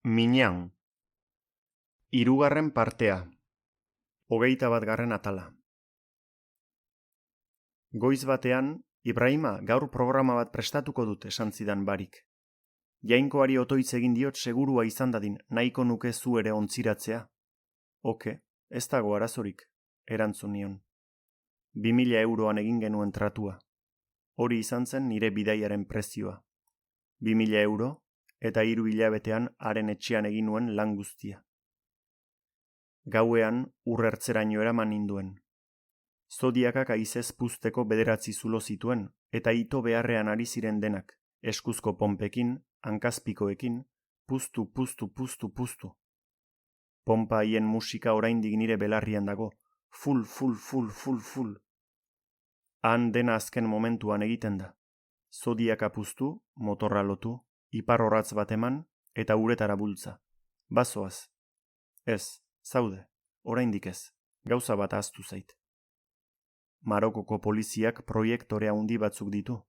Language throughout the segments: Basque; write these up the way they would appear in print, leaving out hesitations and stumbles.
Miñan. 3. partea. 21. atala. Goiz batean, Ibrahima, gaur programa bat prestatuko dut, esan zidan barik. Jainkoari otoitz egin diot segurua izan dadin, nahiko nuke zu ere ontziratzea. Oke, ez dago arazorik, erantzun nion. 2.000 euroan egin genuen tratua. Hori izan zen nire bidaiaren prezioa. 2.000 euro, eta 3 hilabetean haren etxean egin nuen lan guztia. Gauean urrertzeraino eraman ninduen. Zodiakak haizez puzteko 9 zulo zituen, eta ito beharrean ari ziren denak, eskuzko ponpekin, hankazpikoekin, puztu. Pompa haien musika oraindik nire belarrian dago, full. Han dena azken momentuan egiten da. Zodiaka puztu, motorra lotu, iparrorratz bat eman, eta uretara bultza. Bazoaz. Ez, zaude, oraindik ez, gauza bat ahaztu zait. Marokoko poliziak proiektore handi batzuk ditu,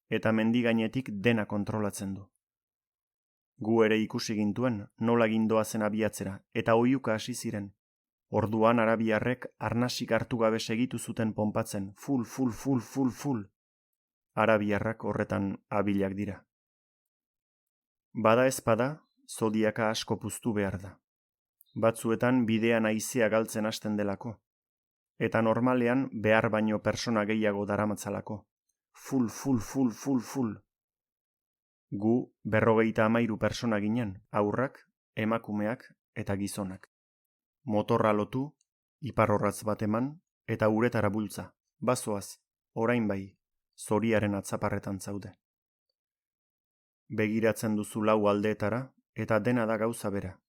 eta mendi gainetik dena kontrolatzen du. Gu ere ikusi gintuen nola gindoazen abiatzera, eta oihuka hasi ziren. Orduan arabiarrek arnasik hartu gabe segitu zuten ponpatzen, full. Arabiarrak horretan abilak dira. Bada ezpada, zodiaka asko puztu behar da. Batzuetan bidean haizea galtzen hasten delako. Eta normalean behar baino persona gehiago daramatzalako. Full. Gu 53 persona ginen, haurrak, emakumeak eta gizonak. Motorra lotu, iparrorratz bat eman, eta uretara bultza. Bazoaz, orain bai, zoriaren atzaparretan zaude. Begiratzen duzu 4 aldeetara, eta dena da gauza bera.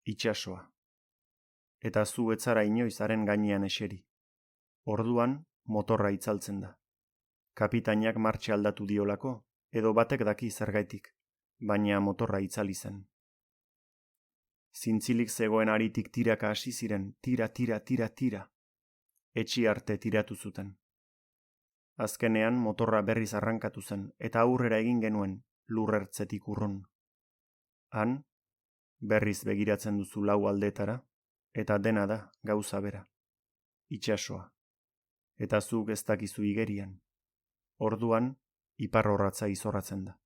Itsasoa. Eta zu etzara inoiz haren gainean eseri. Orduan, motorra itzaltzen da. Kapitainak martxa aldatu diolako, edo batek daki zergaitik, baina motorra itzali zen. Zintzilik zegoen aritik tiraka hasi ziren, tira. Etxi arte tiratu zuten. Azkenean motorra berriz arrankatu zen, eta aurrera egin genuen, lurrertzetik urrun. Han, berriz begiratzen duzu 4 aldeetara, eta dena da gauza bera. Itsasoa. Eta zuk ez dakizu igerian. Orduan, iparrorratza izorratzen da.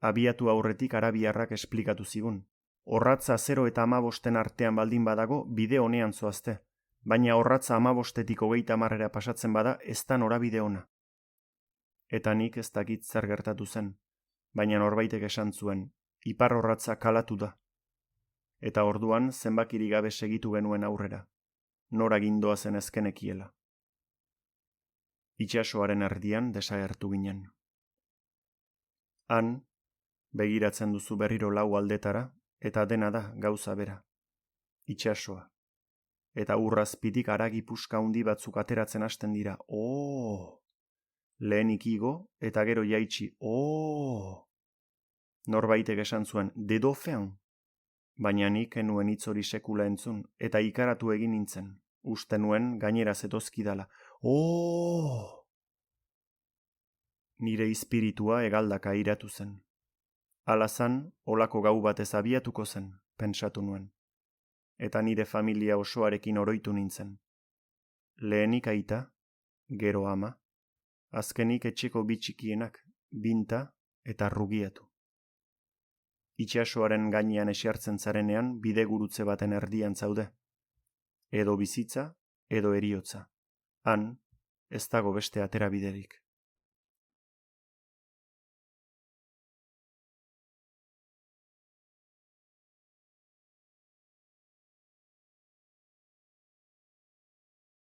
Abiatu aurretik arabiarrak esplikatu zigun. Orratza 0 eta 15 artean baldin badago bide honean zoazte, baina orratza 15-etik 30 pasatzen bada ez da norabide ona. Eta nik ez dakit zer gertatu zen, baina norbaitek esan zuen, iparrorratza kalatu da. Eta orduan zenbakiri gabe segitu genuen aurrera, nora gindoa zen ezkenekiela. Itsasoaren erdian desagertu ginen. Han, begiratzen duzu berriro 4 aldetara, eta dena da gauza bera. Itsasoa. Eta urrazpitik haragi puska handi batzuk ateratzen hasten dira. Lehenik igo, eta gero jaitsi. Norbaitek esan zuen, dedofean. Baina nik enuen hitz hori sekula entzun, eta ikaratu egin nintzen. Uste nuen gainera zetozkidala. Nire izpiritua hegaldaka iratu zen. Alazan, olako gau batez abiatuko zen, pentsatu nuen. Eta nire familia osoarekin oroitu nintzen. Lehenik aita, gero ama, azkenik etxeko bitxikienak, Binta eta Rugiatu. Itsasoaren gainean esiartzen zarenean bidegurutze baten erdian zaude. Edo bizitza, edo heriotza. Han, ez dago beste aterabiderik.